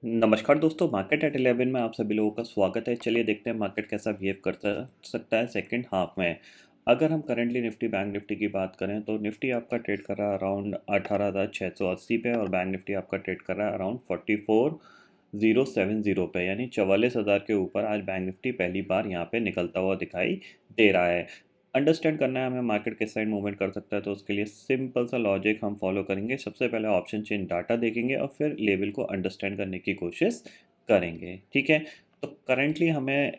नमस्कार दोस्तों, market at 11 में आप सभी लोगों का स्वागत है। चलिए देखते हैं मार्केट कैसा बिहेव करता सकता है सेकंड हाफ में। अगर हम करंटली निफ्टी बैंक निफ्टी की बात करें तो निफ्टी आपका ट्रेड कर रहा है अराउंड 18,680 पे और बैंक निफ्टी आपका ट्रेड कर रहा है अराउंड 44,070 पे, यानी 44,000 के ऊपर आज बैंक निफ्टी पहली बार यहाँ पे निकलता हुआ दिखाई दे रहा है। अंडरस्टैंड करना है हमें मार्केट किस साइड मूवमेंट कर सकता है, तो उसके लिए सिंपल सा लॉजिक हम फॉलो करेंगे। सबसे पहले ऑप्शन चेन डाटा देखेंगे और फिर लेवल को अंडरस्टैंड करने की कोशिश करेंगे। ठीक है, तो करंटली हमें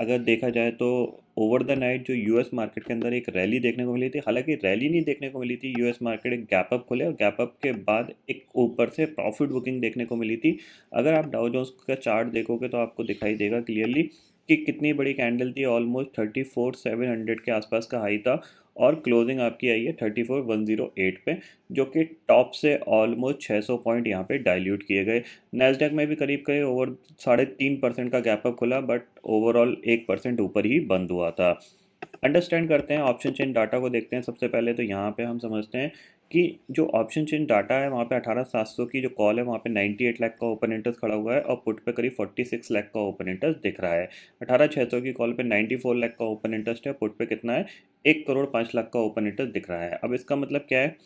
अगर देखा जाए तो ओवर द नाइट जो यूएस मार्केट के अंदर एक रैली देखने को मिली थी। हालांकि रैली नहीं देखने को मिली थी, यूएस मार्केट एक गैप अप खुले और गैप अप के बाद एक ऊपर से प्रॉफिट बुकिंग देखने को मिली थी। अगर आप डाउ जोन्स का चार्ट देखोगे तो आपको दिखाई देगा क्लियरली कि कितनी बड़ी कैंडल थी। ऑलमोस्ट 34,700 के आसपास का हाई था और क्लोजिंग आपकी आई है 34,108 पे, जो कि टॉप से ऑलमोस्ट 600 पॉइंट यहाँ पे डाइल्यूट किए गए। नैस्डैक में भी करीब करीब ओवर 3.5% का गैप अप खुला, बट ओवरऑल 1% ऊपर ही बंद हुआ था। अंडरस्टैंड करते हैं ऑप्शन चेन डाटा को, देखते हैं। सबसे पहले तो यहाँ पे हम समझते हैं कि जो ऑप्शन चेन डाटा है वहाँ पे 18,700 की जो कॉल है वहाँ पे 98 लाख का ओपन इंटरेस्ट खड़ा हुआ है और पुट पे करीब 46 लाख का ओपन इंटरेस्ट दिख रहा है। 18,600 की कॉल पे 94 लाख का ओपन इंटरेस्ट है, पुट पे कितना है 1,05,00,000 का ओपन इंटरेस्ट दिख रहा है। अब इसका मतलब क्या है,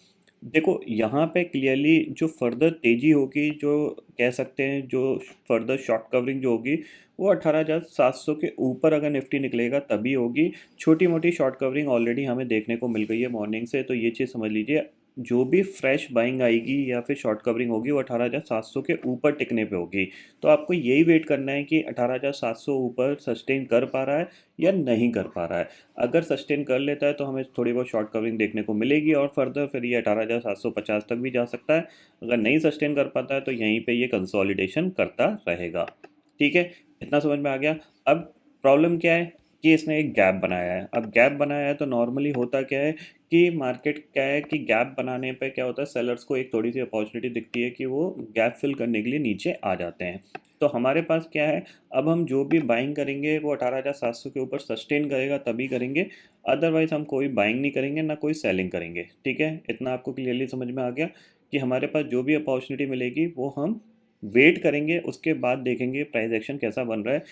देखो यहाँ पे क्लियरली जो फर्दर तेजी होगी, जो कह सकते हैं जो फर्दर शॉर्ट कवरिंग जो होगी वो 18,700 के ऊपर अगर निफ्टी निकलेगा तभी होगी। छोटी मोटी शॉर्ट कवरिंग ऑलरेडी हमें देखने को मिल गई है मॉर्निंग से, तो ये चीज़ समझ लीजिए जो भी फ्रेश बाइंग आएगी या फिर शॉर्ट कवरिंग होगी वो 18,700 के ऊपर टिकने पे होगी। तो आपको यही वेट करना है कि 18,700 ऊपर सस्टेन कर पा रहा है या नहीं कर पा रहा है। अगर सस्टेन कर लेता है तो हमें थोड़ी बहुत शॉर्ट कवरिंग देखने को मिलेगी और फर्दर फिर ये 18,750 तक भी जा सकता है। अगर नहीं सस्टेन कर पाता है तो यहीं पे ये कंसोलिडेशन करता रहेगा। ठीक है, इतना समझ में आ गया। अब प्रॉब्लम क्या है कि इसने एक गैप बनाया है। अब गैप बनाया है तो नॉर्मली होता क्या है कि मार्केट क्या है कि गैप बनाने पे क्या होता है, सेलर्स को एक थोड़ी सी अपॉर्चुनिटी दिखती है कि वो गैप फिल करने के लिए नीचे आ जाते हैं। तो हमारे पास क्या है, अब हम जो भी बाइंग करेंगे वो 18,700 के ऊपर सस्टेन करेगा तभी करेंगे, अदरवाइज हम कोई बाइंग नहीं करेंगे ना कोई सेलिंग करेंगे। ठीक है, इतना आपको क्लियरली समझ में आ गया कि हमारे पास जो भी अपॉर्चुनिटी मिलेगी वो हम वेट करेंगे, उसके बाद देखेंगे प्राइस एक्शन कैसा बन रहा है।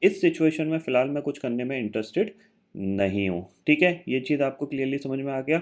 इस सिचुएशन में फ़िलहाल मैं कुछ करने में इंटरेस्टेड नहीं हूँ। ठीक है, ये चीज़ आपको क्लियरली समझ में आ गया।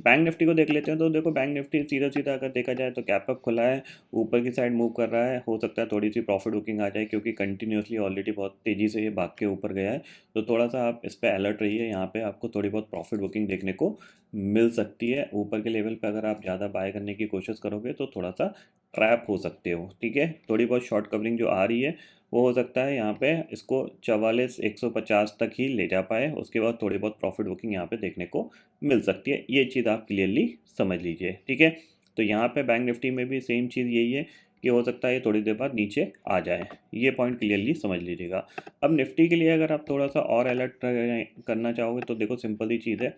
बैंक निफ्टी को देख लेते हैं, तो देखो बैंक निफ्टी सीधा सीधा अगर देखा जाए तो गैप अप खुला है, ऊपर की साइड मूव कर रहा है। हो सकता है थोड़ी सी प्रॉफिट बुकिंग आ जाए क्योंकि कंटिन्यूसली ऑलरेडी बहुत तेज़ी से ये भाग के ऊपर गया है। तो थोड़ा सा आप इस पर अलर्ट रहिए, यहाँ पे आपको थोड़ी बहुत प्रॉफिट बुकिंग देखने को मिल सकती है। ऊपर के लेवल पे अगर आप ज़्यादा बाय करने की कोशिश करोगे तो थोड़ा सा ट्रैप हो सकते हो। ठीक है, थोड़ी बहुत शॉर्ट कवरिंग जो आ रही है वो हो सकता है यहाँ पे इसको 44,150 तक ही ले जा पाए, उसके बाद थोड़ी बहुत प्रॉफिट बुकिंग यहाँ पे देखने को मिल सकती है। ये चीज़ आप क्लियरली समझ लीजिए। ठीक है, तो यहाँ पे बैंक निफ्टी में भी सेम चीज़ यही है कि हो सकता है ये थोड़ी देर बाद नीचे आ जाए। ये पॉइंट क्लियरली समझ लीजिएगा। अब निफ्टी के लिए अगर आप थोड़ा सा और अलर्ट करना चाहोगे तो देखो सिंपल ही चीज़ है,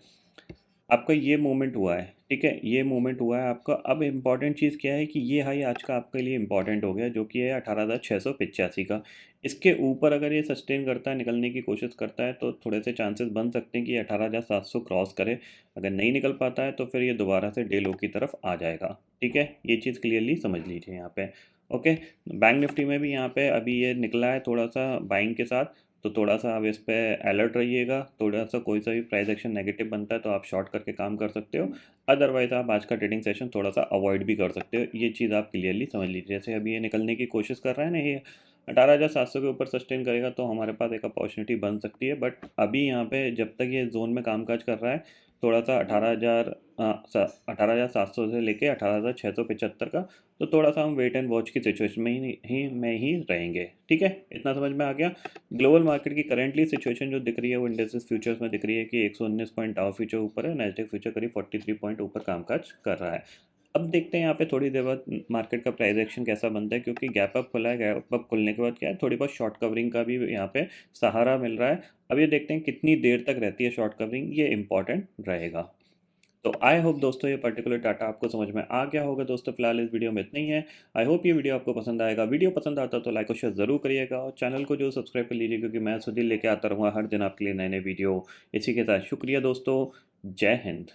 आपका ये मूवमेंट हुआ है। ठीक है, ये मूवमेंट हुआ है आपका। अब इम्पॉर्टेंट चीज़ क्या है कि ये हाई आज का आपके लिए इम्पॉर्टेंट हो गया, जो कि है 18,685 का। इसके ऊपर अगर ये सस्टेन करता है, निकलने की कोशिश करता है, तो थोड़े से चांसेस बन सकते हैं कि 18,700 क्रॉस करे। अगर नहीं निकल पाता है तो फिर ये दोबारा से डे लो की तरफ आ जाएगा। ठीक है, ये चीज़ क्लियरली समझ लीजिए यहाँ पे। ओके, बैंक निफ्टी में भी यहाँ पे अभी ये निकला है थोड़ा सा बाइंग के साथ, तो थोड़ा सा आप इस पे अलर्ट रहिएगा। थोड़ा सा कोई सा भी प्राइस एक्शन नेगेटिव बनता है तो आप शॉर्ट करके काम कर सकते हो, अदरवाइज आप आज का ट्रेडिंग सेशन थोड़ा सा अवॉइड भी कर सकते हो। ये चीज़ आप क्लियरली समझ लीजिए। जैसे अभी ये निकलने की कोशिश कर रहा है ना, ये 18,700 के ऊपर सस्टेन करेगा तो हमारे पास एक अपॉर्चुनिटी बन सकती है। बट अभी यहाँ पे जब तक ये जोन में कामकाज कर रहा है, थोड़ा सा 18,700 से लेके 18,675 का, तो थोड़ा सा हम वेट एंड वॉच की सिचुएशन में ही रहेंगे। ठीक है, इतना समझ में आ गया। ग्लोबल मार्केट की करेंटली सिचुएशन जो दिख रही है वो इंडेक्स फ्यूचर्स में दिख रही है कि 119 पॉइंट डाउ फ्यूचर ऊपर है, नैस्डैक फ्यूचर करीब 43 पॉइंट ऊपर कामकाज कर रहा है। अब देखते हैं यहाँ पे थोड़ी देर बाद मार्केट का प्राइस एक्शन कैसा बनता है, क्योंकि गैप अप खुला है। गैप अप खुलने के बाद क्या है, थोड़ी बहुत शॉर्ट कवरिंग का भी यहाँ पे सहारा मिल रहा है। अब ये देखते हैं कितनी देर तक रहती है शॉर्ट कवरिंग, ये इंपॉर्टेंट रहेगा। तो आई होप दोस्तों ये पर्टिकुलर डाटा आपको समझ में आ गया होगा। दोस्तों फिलहाल इस वीडियो में इतना ही है। आई होप ये वीडियो आपको पसंद आएगा। वीडियो पसंद आता तो लाइक और शेयर जरूर करिएगा और चैनल को जो सब्सक्राइब कर लीजिए, क्योंकि मैं सुधीर लेके आता रहूँगा हर दिन आपके लिए नए नए वीडियो। इसी के साथ शुक्रिया दोस्तों, जय हिंद।